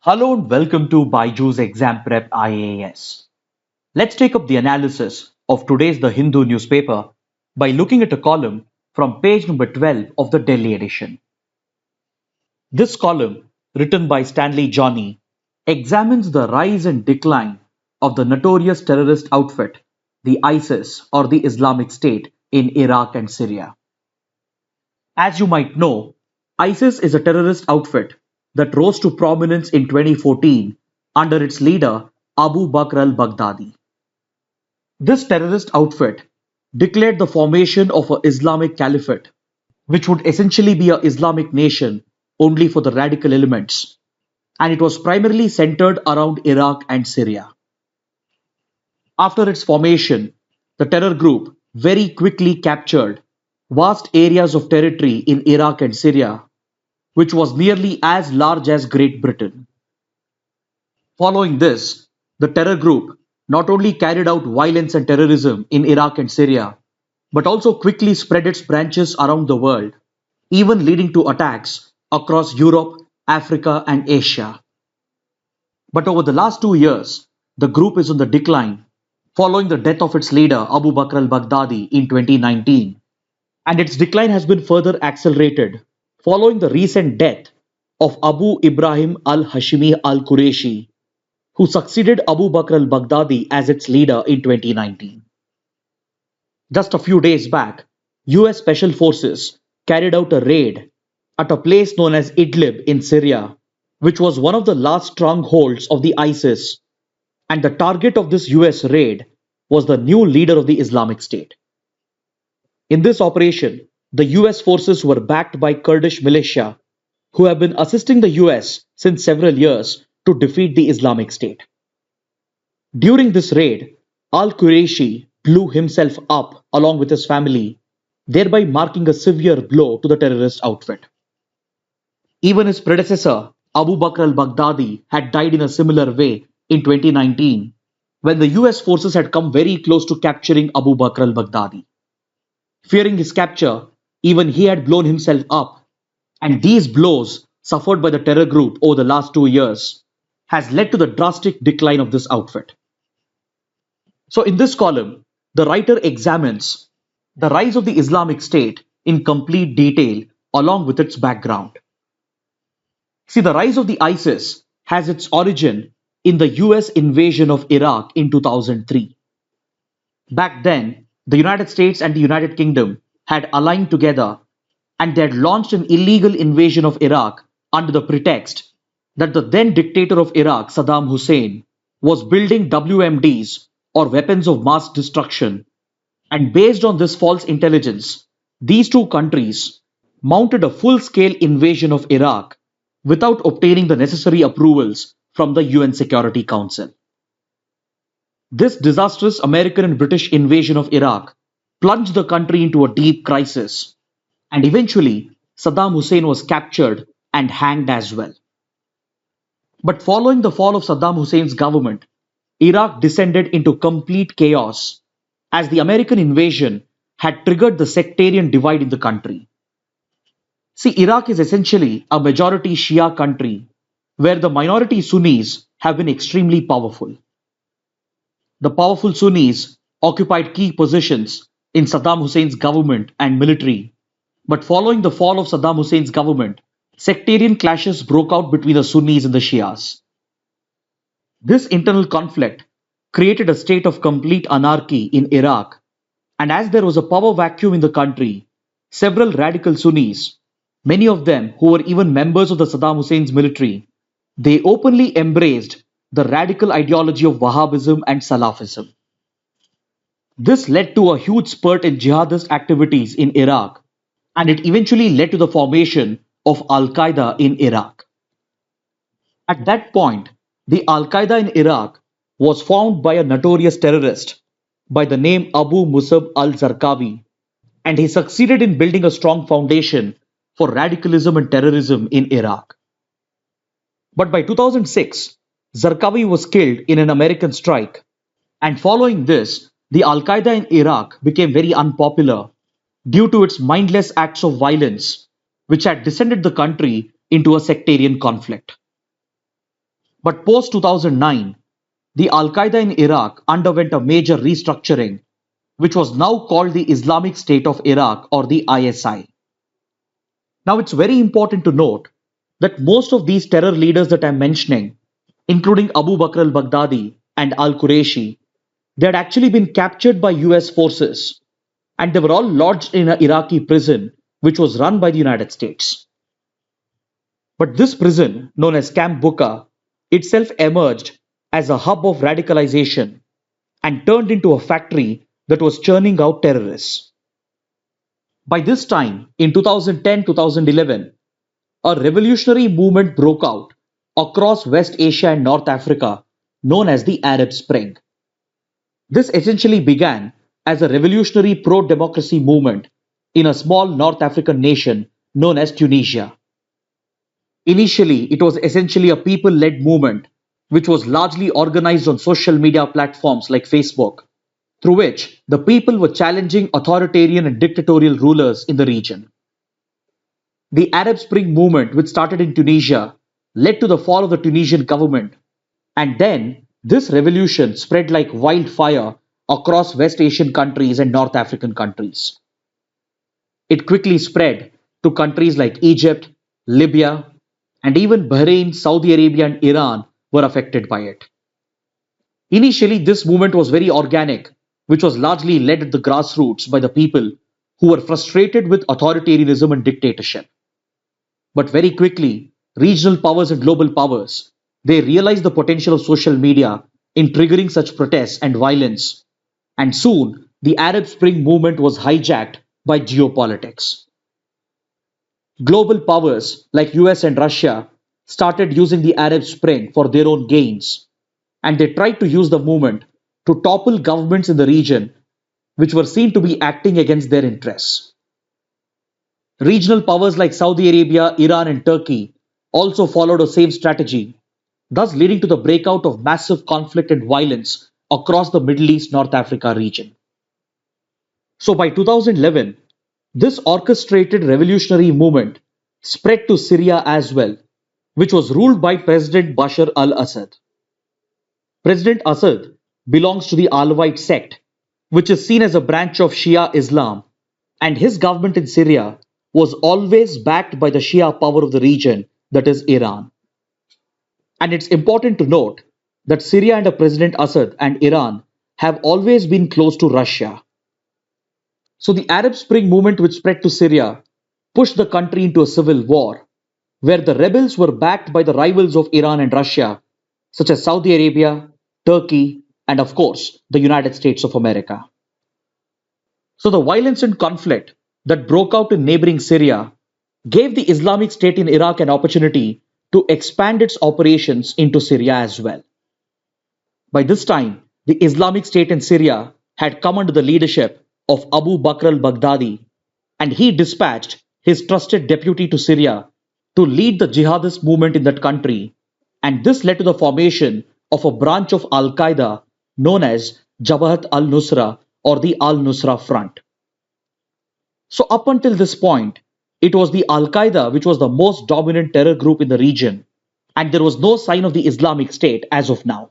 Hello and welcome to BYJU'S Exam Prep IAS. Let's take up the analysis of today's The Hindu newspaper by looking at a column from page number 12 of the Delhi edition. This column, written by Stanley Johnny, examines the rise and decline of the notorious terrorist outfit, the ISIS or the Islamic State in Iraq and Syria. As you might know, ISIS is a terrorist outfit that rose to prominence in 2014 under its leader Abu Bakr al-Baghdadi. This terrorist outfit declared the formation of an Islamic Caliphate, which would essentially be an Islamic nation only for the radical elements, and it was primarily centered around Iraq and Syria. After its formation, the terror group very quickly captured vast areas of territory in Iraq and Syria, which was nearly as large as Great Britain. Following this, the terror group not only carried out violence and terrorism in Iraq and Syria, but also quickly spread its branches around the world, even leading to attacks across Europe, Africa, and Asia. But over the last 2 years, the group is on the decline following the death of its leader Abu Bakr al-Baghdadi in 2019, and its decline has been further accelerated following the recent death of Abu Ibrahim al-Hashimi al-Qureshi, who succeeded Abu Bakr al-Baghdadi as its leader in 2019. Just a few days back, US Special Forces carried out a raid at a place known as Idlib in Syria, which was one of the last strongholds of the ISIS, and the target of this US raid was the new leader of the Islamic State. In this operation, the US forces were backed by Kurdish militia who have been assisting the US since several years to defeat the Islamic State. During this raid, al-Qureshi blew himself up along with his family, thereby marking a severe blow to the terrorist outfit. Even his predecessor, Abu Bakr al-Baghdadi, had died in a similar way in 2019 when the US forces had come very close to capturing Abu Bakr al-Baghdadi. Fearing his capture, even he had blown himself up, and these blows suffered by the terror group over the last 2 years has led to the drastic decline of this outfit. So in this column, the writer examines the rise of the Islamic State in complete detail along with its background. See, the rise of the ISIS has its origin in the US invasion of Iraq in 2003. Back then, the United States and the United Kingdom had aligned together and they had launched an illegal invasion of Iraq under the pretext that the then dictator of Iraq, Saddam Hussein, was building WMDs or weapons of mass destruction, and based on this false intelligence, these two countries mounted a full-scale invasion of Iraq without obtaining the necessary approvals from the UN Security Council. This disastrous American and British invasion of Iraq plunged the country into a deep crisis, and eventually Saddam Hussein was captured and hanged as well. But following the fall of Saddam Hussein's government, Iraq descended into complete chaos as the American invasion had triggered the sectarian divide in the country. See, Iraq is essentially a majority Shia country where the minority Sunnis have been extremely powerful. The powerful Sunnis occupied key positions in Saddam Hussein's government and military, but following the fall of Saddam Hussein's government, sectarian clashes broke out between the Sunnis and the Shias. This internal conflict created a state of complete anarchy in Iraq, and as there was a power vacuum in the country, several radical Sunnis, many of them who were even members of the Saddam Hussein's military, they openly embraced the radical ideology of Wahhabism and Salafism. This led to a huge spurt in jihadist activities in Iraq, and it eventually led to the formation of Al-Qaeda in Iraq. At that point, the Al-Qaeda in Iraq was formed by a notorious terrorist by the name Abu Musab al-Zarqawi, and he succeeded in building a strong foundation for radicalism and terrorism in Iraq. But by 2006, Zarqawi was killed in an American strike, and following this, the Al-Qaeda in Iraq became very unpopular due to its mindless acts of violence, which had descended the country into a sectarian conflict. But post 2009, the Al-Qaeda in Iraq underwent a major restructuring, which was now called the Islamic State of Iraq or the ISI. Now it's very important to note that most of these terror leaders that I'm mentioning, including Abu Bakr al-Baghdadi and al-Qurayshi, they had actually been captured by US forces and they were all lodged in an Iraqi prison which was run by the United States. But this prison, known as Camp Bucca, itself emerged as a hub of radicalization and turned into a factory that was churning out terrorists. By this time, in 2010-2011, a revolutionary movement broke out across West Asia and North Africa known as the Arab Spring. This essentially began as a revolutionary pro-democracy movement in a small North African nation known as Tunisia. Initially, it was essentially a people-led movement which was largely organized on social media platforms like Facebook, through which the people were challenging authoritarian and dictatorial rulers in the region. The Arab Spring movement, which started in Tunisia, led to the fall of the Tunisian government, and then this revolution spread like wildfire across West Asian countries and North African countries. It quickly spread to countries like Egypt, Libya, and even Bahrain, Saudi Arabia, and Iran were affected by it. Initially, this movement was very organic, which was largely led at the grassroots by the people who were frustrated with authoritarianism and dictatorship. But very quickly, regional powers and global powers, they realized the potential of social media in triggering such protests and violence, and soon the Arab Spring movement was hijacked by geopolitics. Global powers like US and Russia started using the Arab Spring for their own gains, and they tried to use the movement to topple governments in the region which were seen to be acting against their interests. Regional powers like Saudi Arabia, Iran, and Turkey also followed the same strategy, thus leading to the breakout of massive conflict and violence across the Middle East North Africa region. So by 2011, this orchestrated revolutionary movement spread to Syria as well, which was ruled by President Bashar al-Assad. President Assad belongs to the Alawite sect, which is seen as a branch of Shia Islam, and his government in Syria was always backed by the Shia power of the region, that is Iran. And it's important to note that Syria under President Assad and Iran have always been close to Russia. So the Arab Spring movement which spread to Syria pushed the country into a civil war, where the rebels were backed by the rivals of Iran and Russia, such as Saudi Arabia, Turkey, and of course, the United States of America. So the violence and conflict that broke out in neighboring Syria gave the Islamic State in Iraq an opportunity to expand its operations into Syria as well. By this time, the Islamic State in Syria had come under the leadership of Abu Bakr al-Baghdadi, and he dispatched his trusted deputy to Syria to lead the jihadist movement in that country, and this led to the formation of a branch of Al-Qaeda known as Jabhat al-Nusra or the Al-Nusra Front. So up until this point, it was the Al-Qaeda which was the most dominant terror group in the region, and there was no sign of the Islamic State as of now.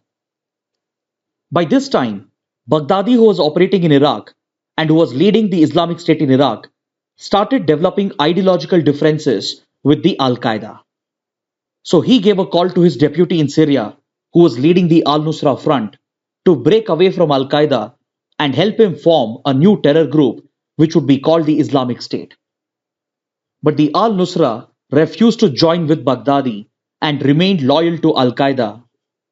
By this time, Baghdadi, who was operating in Iraq and who was leading the Islamic State in Iraq, started developing ideological differences with the Al-Qaeda. So he gave a call to his deputy in Syria, who was leading the Al-Nusra Front, to break away from Al-Qaeda and help him form a new terror group which would be called the Islamic State. But the Al-Nusra refused to join with Baghdadi and remained loyal to Al-Qaeda,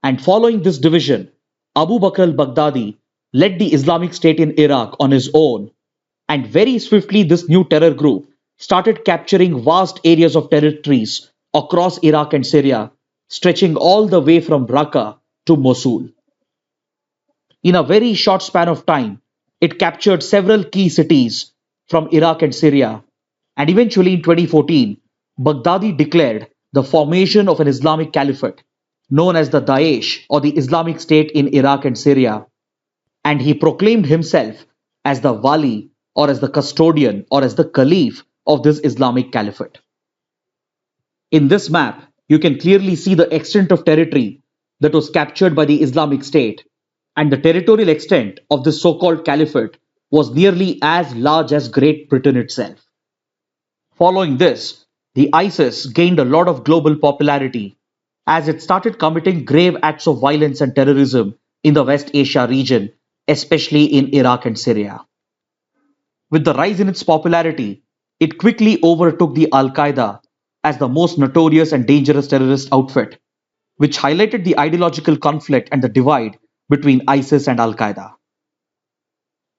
and following this division, Abu Bakr al-Baghdadi led the Islamic State in Iraq on his own, and very swiftly this new terror group started capturing vast areas of territories across Iraq and Syria, stretching all the way from Raqqa to Mosul. In a very short span of time, it captured several key cities from Iraq and Syria, and eventually in 2014, Baghdadi declared the formation of an Islamic Caliphate known as the Daesh or the Islamic State in Iraq and Syria, and he proclaimed himself as the Wali or as the custodian or as the Caliph of this Islamic Caliphate. In this map, you can clearly see the extent of territory that was captured by the Islamic State, and the territorial extent of this so-called caliphate was nearly as large as Great Britain itself. Following this, the ISIS gained a lot of global popularity as it started committing grave acts of violence and terrorism in the West Asia region, especially in Iraq and Syria. With the rise in its popularity, it quickly overtook the Al Qaeda as the most notorious and dangerous terrorist outfit, which highlighted the ideological conflict and the divide between ISIS and Al Qaeda.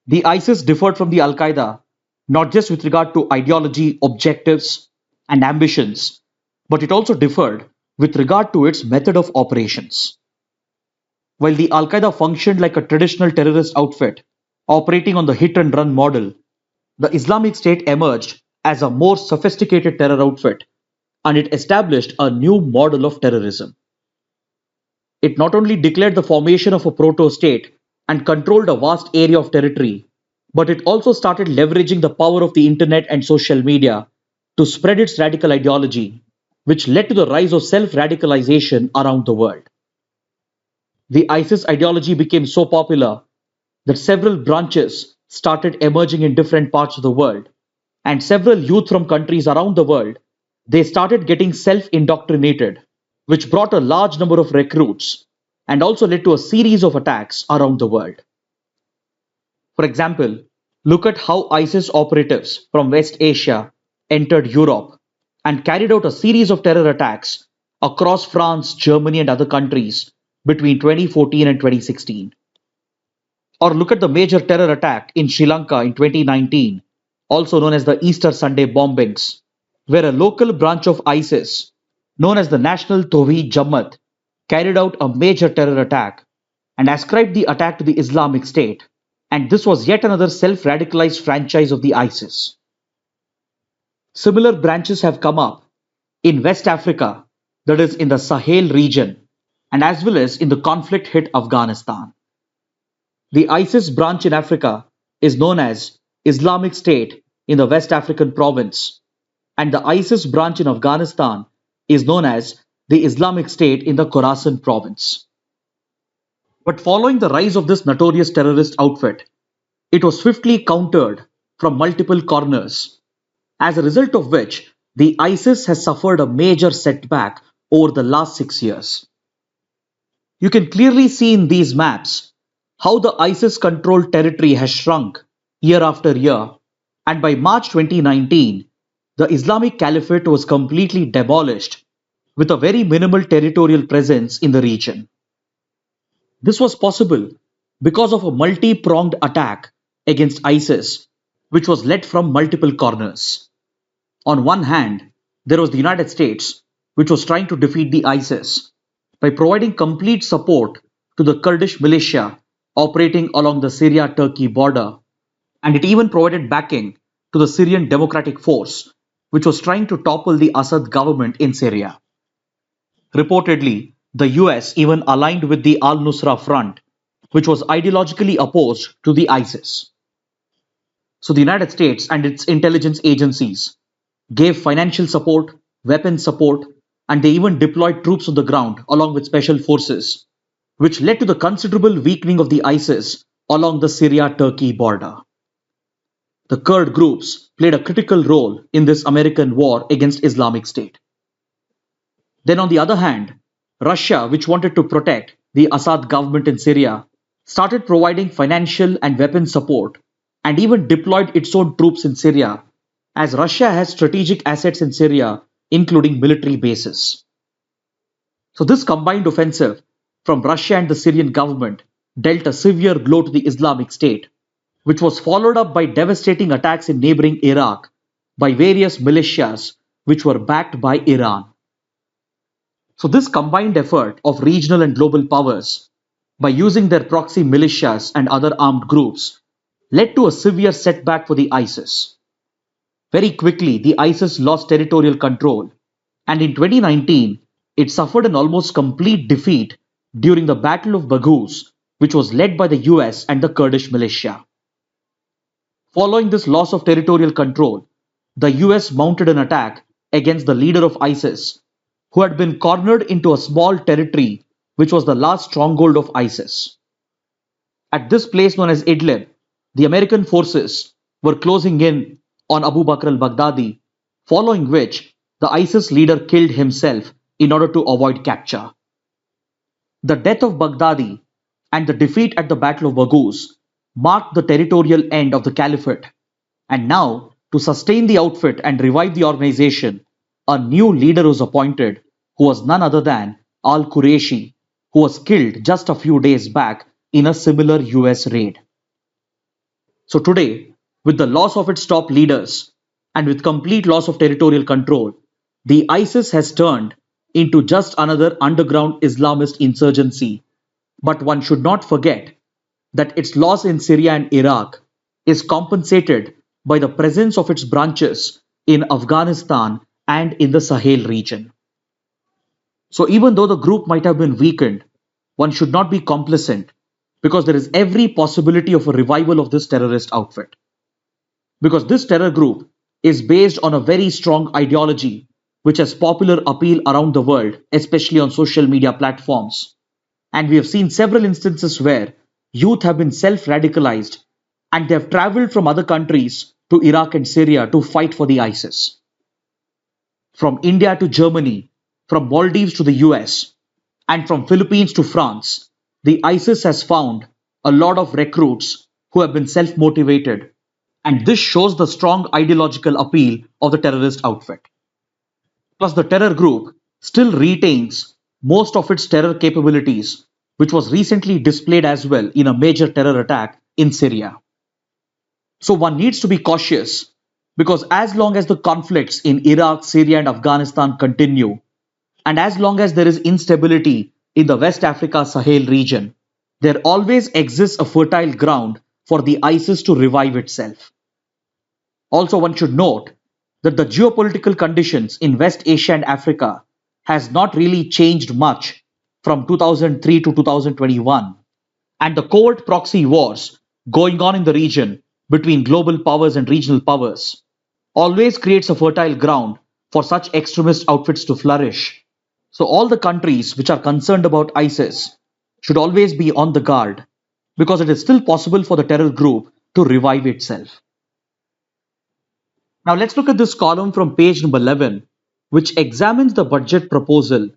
The ISIS differed from the Al Qaeda not just with regard to ideology, objectives, and ambitions, but it also differed with regard to its method of operations. While the Al Qaeda functioned like a traditional terrorist outfit operating on the hit and run model, the Islamic State emerged as a more sophisticated terror outfit, and it established a new model of terrorism. It not only declared the formation of a proto-state and controlled a vast area of territory, but it also started leveraging the power of the internet and social media to spread its radical ideology, which led to the rise of self-radicalization around the world. The ISIS ideology became so popular that several branches started emerging in different parts of the world, and several youth from countries around the world, they started getting self-indoctrinated, which brought a large number of recruits and also led to a series of attacks around the world. For example, look at how ISIS operatives from West Asia entered Europe and carried out a series of terror attacks across France, Germany, and other countries between 2014 and 2016. Or look at the major terror attack in Sri Lanka in 2019, also known as the Easter Sunday bombings, where a local branch of ISIS, known as the National Tawheed Jamaat, carried out a major terror attack and ascribed the attack to the Islamic State, and this was yet another self-radicalized franchise of the ISIS. Similar branches have come up in West Africa, that is in the Sahel region, and as well as in the conflict-hit Afghanistan. The ISIS branch in Africa is known as Islamic State in the West African province, and the ISIS branch in Afghanistan is known as the Islamic State in the Khorasan province. But following the rise of this notorious terrorist outfit, it was swiftly countered from multiple corners, as a result of which the ISIS has suffered a major setback over the last 6 years. You can clearly see in these maps how the ISIS-controlled territory has shrunk year after year, and by March 2019, the Islamic Caliphate was completely demolished with a very minimal territorial presence in the region. This was possible because of a multi-pronged attack against ISIS, which was led from multiple corners. On one hand, there was the United States, which was trying to defeat the ISIS by providing complete support to the Kurdish militia operating along the Syria-Turkey border, and it even provided backing to the Syrian Democratic Force, which was trying to topple the Assad government in Syria. Reportedly, the US even aligned with the al-Nusra Front, which was ideologically opposed to the ISIS. So the United States and its intelligence agencies gave financial support, weapons support, and they even deployed troops on the ground along with special forces, which led to the considerable weakening of the ISIS along the Syria-Turkey border. The Kurd groups played a critical role in this American war against Islamic State. Then on the other hand, Russia, which wanted to protect the Assad government in Syria, started providing financial and weapon support and even deployed its own troops in Syria, as Russia has strategic assets in Syria, including military bases. So this combined offensive from Russia and the Syrian government dealt a severe blow to the Islamic State, which was followed up by devastating attacks in neighboring Iraq by various militias which were backed by Iran. So this combined effort of regional and global powers, by using their proxy militias and other armed groups, led to a severe setback for the ISIS. Very quickly, the ISIS lost territorial control, and in 2019, it suffered an almost complete defeat during the Battle of Baghouz, which was led by the US and the Kurdish militia. Following this loss of territorial control, the US mounted an attack against the leader of ISIS, who had been cornered into a small territory which was the last stronghold of ISIS. At this place known as Idlib, the American forces were closing in on Abu Bakr al-Baghdadi, following which the ISIS leader killed himself in order to avoid capture. The death of Baghdadi and the defeat at the Battle of BYJU'S marked the territorial end of the Caliphate, and now, to sustain the outfit and revive the organization, a new leader was appointed who was none other than al-Qurayshi, who was killed just a few days back in a similar US raid. So today, with the loss of its top leaders and with complete loss of territorial control, the ISIS has turned into just another underground Islamist insurgency. But one should not forget that its loss in Syria and Iraq is compensated by the presence of its branches in Afghanistan and in the Sahel region. So even though the group might have been weakened, one should not be complacent, because there is every possibility of a revival of this terrorist outfit. Because this terror group is based on a very strong ideology which has popular appeal around the world, especially on social media platforms. And we have seen several instances where youth have been self-radicalized and they have traveled from other countries to Iraq and Syria to fight for the ISIS. From India to Germany, from Maldives to the US, and from Philippines to France, the ISIS has found a lot of recruits who have been self-motivated, and this shows the strong ideological appeal of the terrorist outfit. Plus, the terror group still retains most of its terror capabilities, which was recently displayed as well in a major terror attack in Syria. So one needs to be cautious, because as long as the conflicts in Iraq, Syria and Afghanistan continue, and as long as there is instability in the West Africa Sahel region, there always exists a fertile ground for the ISIS to revive itself. Also, one should note that the geopolitical conditions in West Asia and Africa has not really changed much from 2003 to 2021, and the covert proxy wars going on in the region between global powers and regional powers always creates a fertile ground for such extremist outfits to flourish. So all the countries which are concerned about ISIS should always be on the guard, because it is still possible for the terror group to revive itself. Now let's look at this column from page number 11, which examines the budget proposal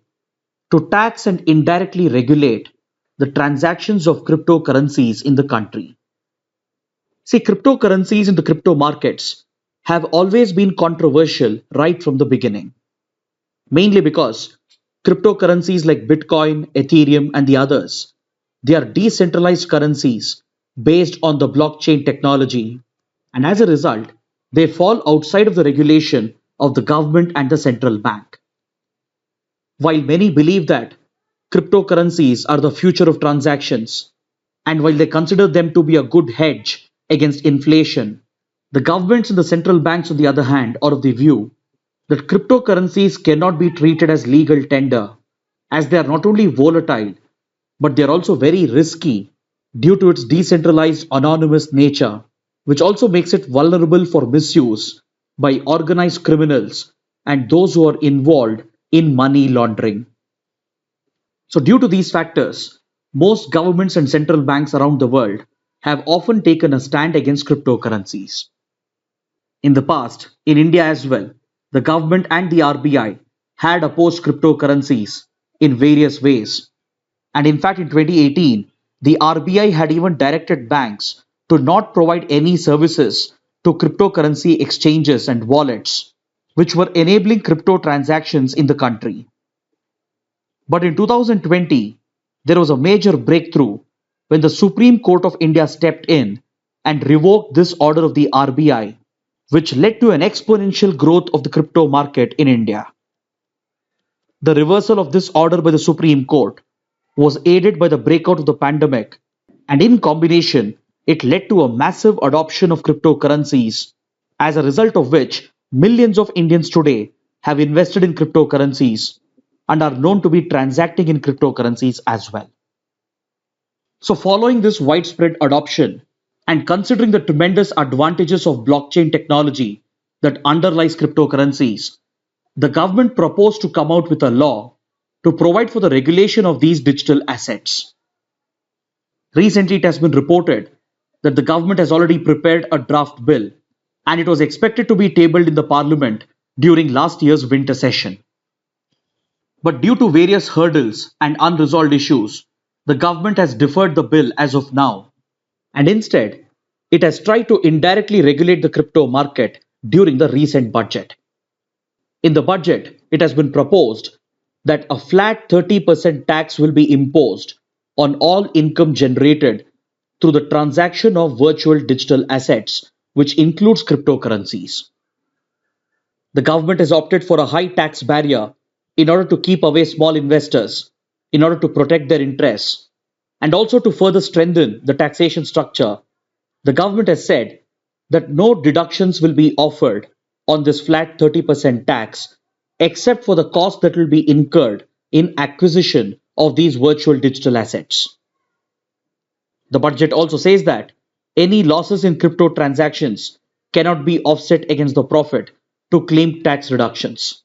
to tax and indirectly regulate the transactions of cryptocurrencies in the country. See, cryptocurrencies in the crypto markets have always been controversial right from the beginning, mainly because cryptocurrencies like Bitcoin, Ethereum and the others, they are decentralized currencies based on the blockchain technology, and as a result, they fall outside of the regulation of the government and the central bank. While many believe that cryptocurrencies are the future of transactions, and while they consider them to be a good hedge against inflation, the governments and the central banks, on the other hand, are of the view that cryptocurrencies cannot be treated as legal tender, as they are not only volatile, but they are also very risky due to its decentralized anonymous nature, which also makes it vulnerable for misuse by organized criminals and those who are involved in money laundering. So due to these factors, most governments and central banks around the world have often taken a stand against cryptocurrencies. In the past, in India as well, the government and the RBI had opposed cryptocurrencies in various ways. And in fact, in 2018, the RBI had even directed banks to not provide any services to cryptocurrency exchanges and wallets, which were enabling crypto transactions in the country. But in 2020, there was a major breakthrough when the Supreme Court of India stepped in and revoked this order of the RBI, which led to an exponential growth of the crypto market in India. The reversal of this order by the Supreme Court was aided by the breakout of the pandemic, and in combination, it led to a massive adoption of cryptocurrencies, as a result of which millions of Indians today have invested in cryptocurrencies and are known to be transacting in cryptocurrencies as well. So following this widespread adoption and considering the tremendous advantages of blockchain technology that underlies cryptocurrencies, the government proposed to come out with a law to provide for the regulation of these digital assets. Recently, it has been reported that the government has already prepared a draft bill and it was expected to be tabled in the parliament during last year's winter session. But due to various hurdles and unresolved issues, the government has deferred the bill as of now, and instead, it has tried to indirectly regulate the crypto market during the recent budget. In the budget, it has been proposed that a flat 30% tax will be imposed on all income generated through the transaction of virtual digital assets, which includes cryptocurrencies. The government has opted for a high tax barrier in order to keep away small investors, in order to protect their interests, and also to further strengthen the taxation structure. The government has said that no deductions will be offered on this flat 30% tax except for the cost that will be incurred in acquisition of these virtual digital assets. The budget also says that any losses in crypto transactions cannot be offset against the profit to claim tax reductions.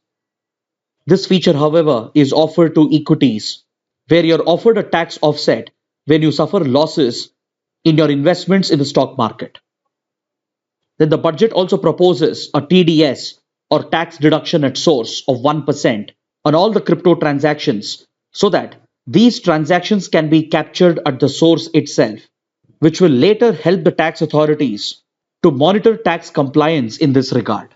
This feature, however, is offered to equities, where you're offered a tax offset when you suffer losses in your investments in the stock market. Then the budget also proposes a TDS or tax deduction at source of 1% on all the crypto transactions so that these transactions can be captured at the source itself, which will later help the tax authorities to monitor tax compliance in this regard.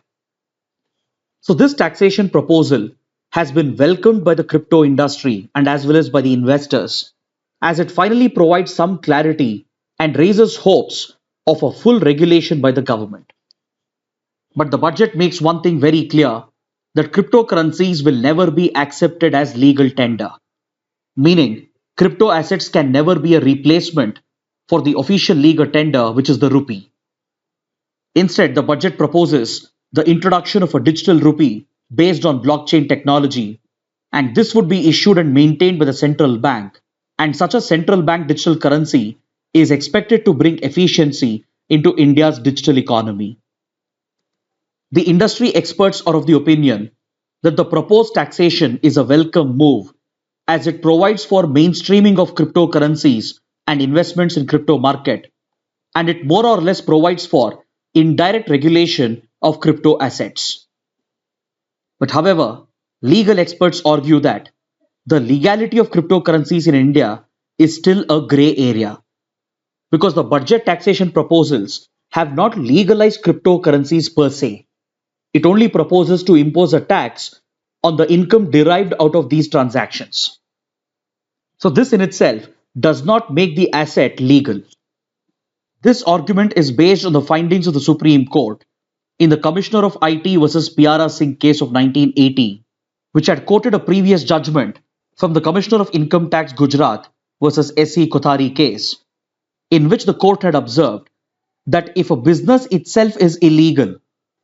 So this taxation proposal has been welcomed by the crypto industry and as well as by the investors, as it finally provides some clarity and raises hopes of a full regulation by the government. But the budget makes one thing very clear, that cryptocurrencies will never be accepted as legal tender, meaning crypto assets can never be a replacement for the official legal tender, which is the rupee. Instead, the budget proposes the introduction of a digital rupee based on blockchain technology, and this would be issued and maintained by the central bank, and such a central bank digital currency is expected to bring efficiency into India's digital economy. The industry experts are of the opinion that the proposed taxation is a welcome move as it provides for mainstreaming of cryptocurrencies and investments in crypto market, and it more or less provides for indirect regulation of crypto assets. But however, legal experts argue that the legality of cryptocurrencies in India is still a grey area, because the budget taxation proposals have not legalized cryptocurrencies per se. It only proposes to impose a tax on the income derived out of these transactions. So this in itself does not make the asset legal. This argument is based on the findings of the Supreme Court in the Commissioner of IT versus Piara Singh case of 1980, which had quoted a previous judgment from the Commissioner of Income Tax Gujarat versus S.C. Kothari case, in which the court had observed that if a business itself is illegal,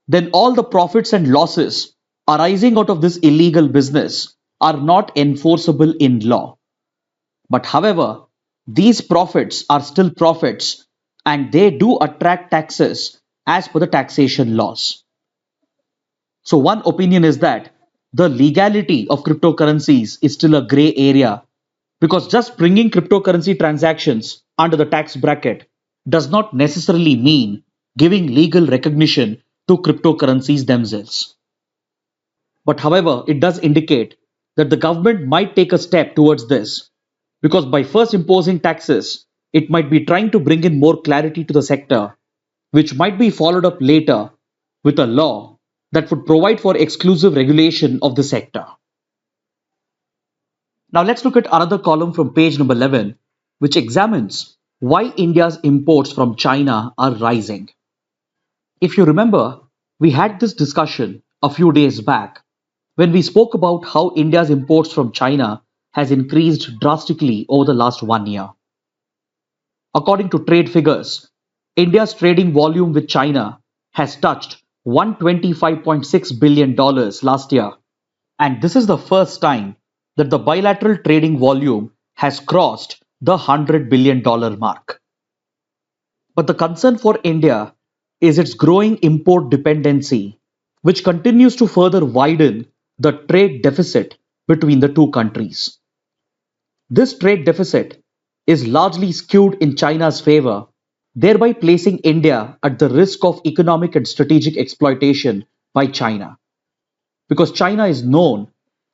then all the profits and losses arising out of this illegal business are not enforceable in law. But however, these profits are still profits and they do attract taxes as per the taxation laws. So one opinion is that the legality of cryptocurrencies is still a grey area, because just bringing cryptocurrency transactions under the tax bracket does not necessarily mean giving legal recognition to cryptocurrencies themselves. But however, it does indicate that the government might take a step towards this, because by first imposing taxes, it might be trying to bring in more clarity to the sector, which might be followed up later with a law that would provide for exclusive regulation of the sector. Now let's look at another column from page number 11, which examines why India's imports from China are rising. If you remember, we had this discussion a few days back when we spoke about how India's imports from China has increased drastically over the last 1 year. According to trade figures, India's trading volume with China has touched $125.6 billion last year, and this is the first time that the bilateral trading volume has crossed the $100 billion mark. But the concern for India is its growing import dependency, which continues to further widen the trade deficit between the two countries. This trade deficit is largely skewed in China's favor, thereby placing India at the risk of economic and strategic exploitation by China. Because China is known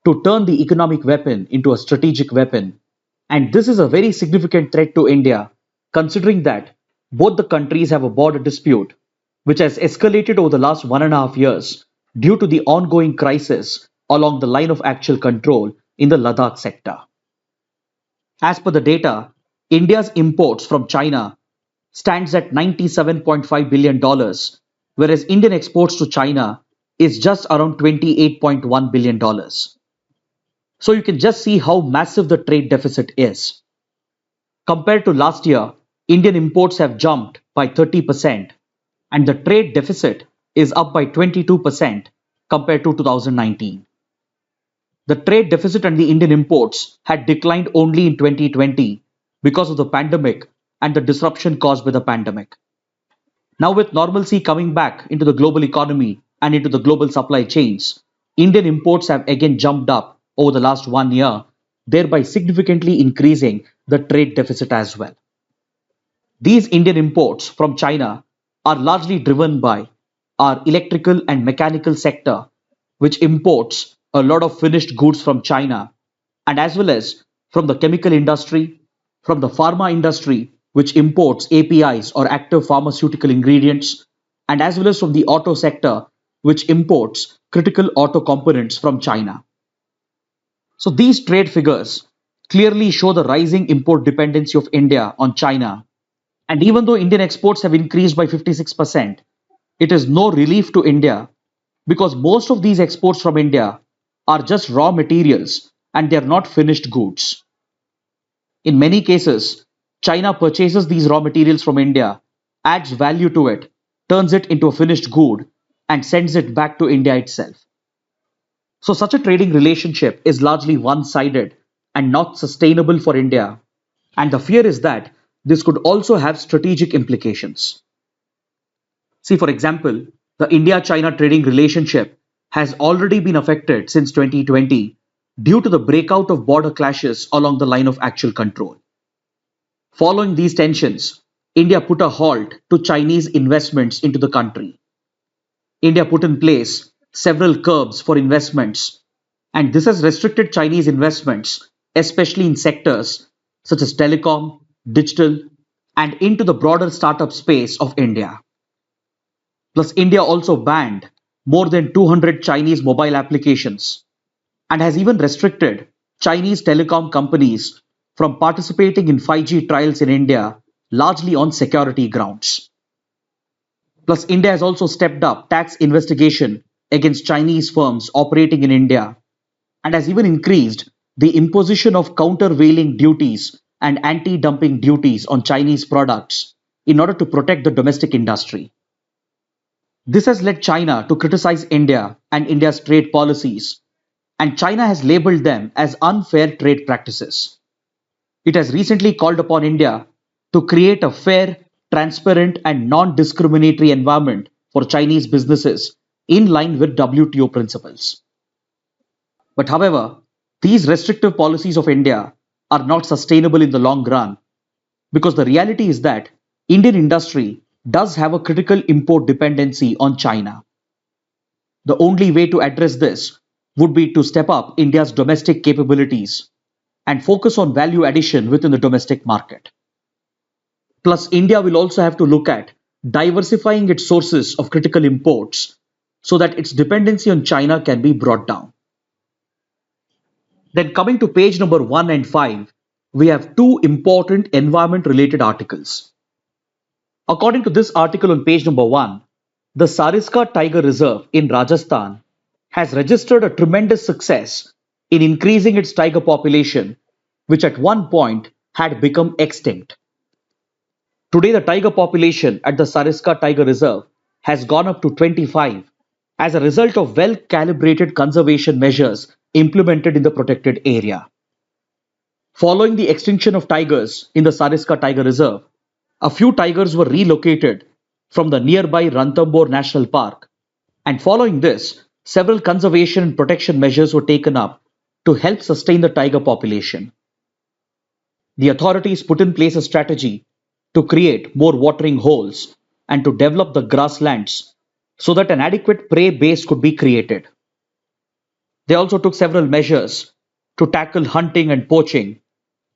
to turn the economic weapon into a strategic weapon, and this is a very significant threat to India, considering that both the countries have a border dispute, which has escalated over the last 1.5 years due to the ongoing crisis along the line of actual control in the Ladakh sector. As per the data, India's imports from China stands at $97.5 billion, whereas Indian exports to China is just around $28.1 billion. So you can just see how massive the trade deficit is. Compared to last year, Indian imports have jumped by 30% and the trade deficit is up by 22% compared to 2019. The trade deficit and the Indian imports had declined only in 2020 because of the pandemic and the disruption caused by the pandemic. Now with normalcy coming back into the global economy and into the global supply chains, Indian imports have again jumped up over the last 1 year, thereby significantly increasing the trade deficit as well. These Indian imports from China are largely driven by our electrical and mechanical sector, which imports a lot of finished goods from China, and as well as from the chemical industry, from the pharma industry, which imports APIs or active pharmaceutical ingredients, and as well as from the auto sector, which imports critical auto components from China. So these trade figures clearly show the rising import dependency of India on China. And even though Indian exports have increased by 56%, it is no relief to India because most of these exports from India are just raw materials and they are not finished goods. In many cases, China purchases these raw materials from India, adds value to it, turns it into a finished good, and sends it back to India itself. So such a trading relationship is largely one-sided and not sustainable for India. And the fear is that this could also have strategic implications. See, for example, the India-China trading relationship has already been affected since 2020 due to the breakout of border clashes along the line of actual control. Following these tensions, India put a halt to Chinese investments into the country. India put in place several curbs for investments, and this has restricted Chinese investments, especially in sectors such as telecom, digital, and into the broader startup space of India. Plus, India also banned more than 200 Chinese mobile applications and has even restricted Chinese telecom companies from participating in 5G trials in India, largely on security grounds. Plus, India has also stepped up tax investigation against Chinese firms operating in India and has even increased the imposition of countervailing duties and anti-dumping duties on Chinese products in order to protect the domestic industry. This has led China to criticize India and India's trade policies, and China has labeled them as unfair trade practices. It has recently called upon India to create a fair, transparent, and non-discriminatory environment for Chinese businesses in line with WTO principles. But however, these restrictive policies of India are not sustainable in the long run because the reality is that Indian industry does have a critical import dependency on China. The only way to address this would be to step up India's domestic capabilities and focus on value addition within the domestic market. Plus, India will also have to look at diversifying its sources of critical imports so that its dependency on China can be brought down. Then coming to page number 1 and 5, we have two important environment-related articles. According to this article on page number 1, the Sariska Tiger Reserve in Rajasthan has registered a tremendous success in increasing its tiger population, which at one point had become extinct. Today, the tiger population at the Sariska Tiger Reserve has gone up to 25 as a result of well-calibrated conservation measures implemented in the protected area. Following the extinction of tigers in the Sariska Tiger Reserve, a few tigers were relocated from the nearby Ranthambore National Park, and following this, several conservation and protection measures were taken up to help sustain the tiger population. The authorities put in place a strategy to create more watering holes and to develop the grasslands so that an adequate prey base could be created. They also took several measures to tackle hunting and poaching,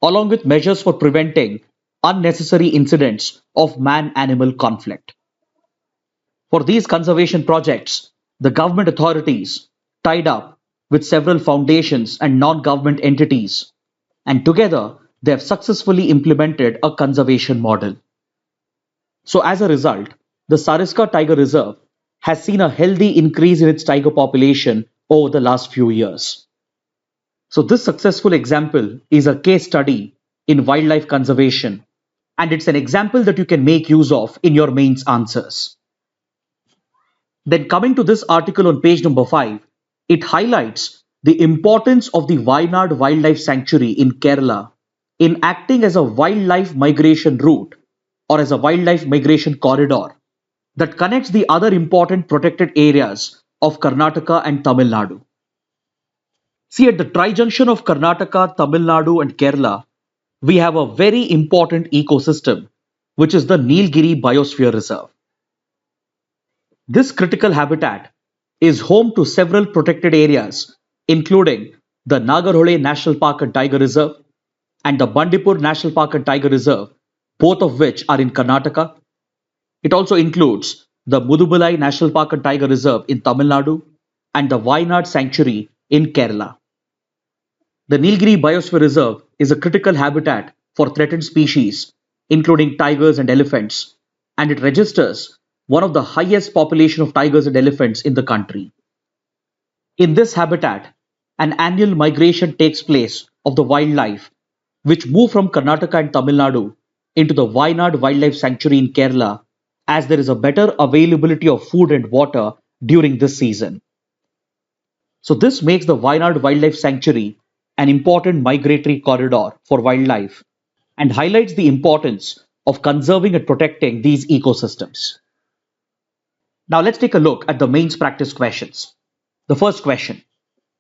along with measures for preventing unnecessary incidents of man-animal conflict. For these conservation projects, the government authorities tied up with several foundations and non-government entities, and together they have successfully implemented a conservation model. So as a result, the Sariska Tiger Reserve has seen a healthy increase in its tiger population over the last few years. So this successful example is a case study in wildlife conservation, and it's an example that you can make use of in your mains answers. Then coming to this article on page number 5, it highlights the importance of the Wayanad Wildlife Sanctuary in Kerala in acting as a wildlife migration route or as a wildlife migration corridor that connects the other important protected areas of Karnataka and Tamil Nadu. See, at the tri-junction of Karnataka, Tamil Nadu and Kerala, we have a very important ecosystem, which is the Nilgiri Biosphere Reserve. This critical habitat is home to several protected areas, including the Nagarhole National Park and Tiger Reserve and the Bandipur National Park and Tiger Reserve, both of which are in Karnataka. It also includes the Mudumalai National Park and Tiger Reserve in Tamil Nadu and the Wayanad Sanctuary in Kerala. The Nilgiri Biosphere Reserve is a critical habitat for threatened species, including tigers and elephants, and it registers one of the highest population of tigers and elephants in the country. In this habitat, an annual migration takes place of the wildlife, which move from Karnataka and Tamil Nadu into the Wayanad Wildlife Sanctuary in Kerala, as there is a better availability of food and water during this season. So this makes the Wayanad Wildlife Sanctuary an important migratory corridor for wildlife and highlights the importance of conserving and protecting these ecosystems. Now let's take a look at the mains practice questions. The first question: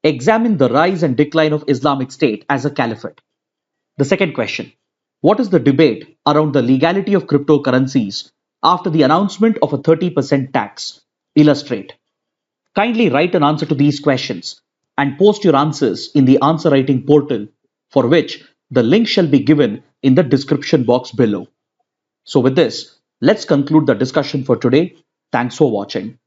examine the rise and decline of Islamic State as a caliphate. The second question: what is the debate around the legality of cryptocurrencies after the announcement of a 30% tax? Illustrate. Kindly write an answer to these questions and post your answers in the answer writing portal, for which the link shall be given in the description box below. So with this, let's conclude the discussion for today. Thanks for watching.